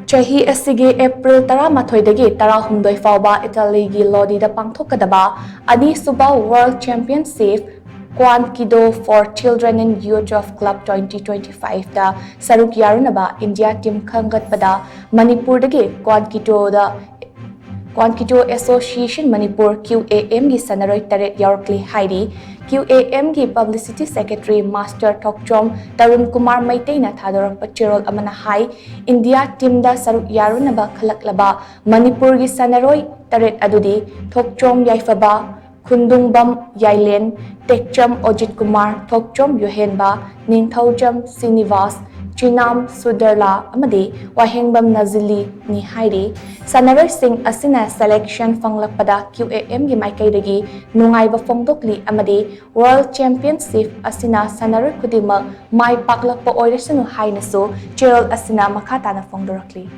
CHAHI ASIGI April 13 16 FAOBA Italygi LODI da PANGTHOKKADABA ani SUBA World Championship Qwan for Children and Youth of Club 2025 da SHARUK YARUNABA India team Khangatpa Da Manipur Dagi Qwan Association Manipur QAM gi Shanaroi Taret Yaorakle HAIRI QAM gi Publicity Secretary Master Thokchom Tarun Kumar Maitena Thadorak Pachirol Amana Hai India team da SHARUK YARUNABA Khalaklaba Manipur gi Shanaroi Taret Adudi Thokchom Yaifaba Khundungbam Yailen Tekcham Ojit Kumar Thokchom Yohenba Ningthaujam Sinivas Chinam Sudarla Amadi Wahengbam Nazili ni Hairi Shanaroi Singh Asina Selection Fanglakpada QAM gi Maikaidagi Nungaiba Fongdokli Amadi World Championship Asina Shanaroi Kudima Mai Paklakpa Oirasanu Hainasu Cheryl Asina Makatana Fongdorakli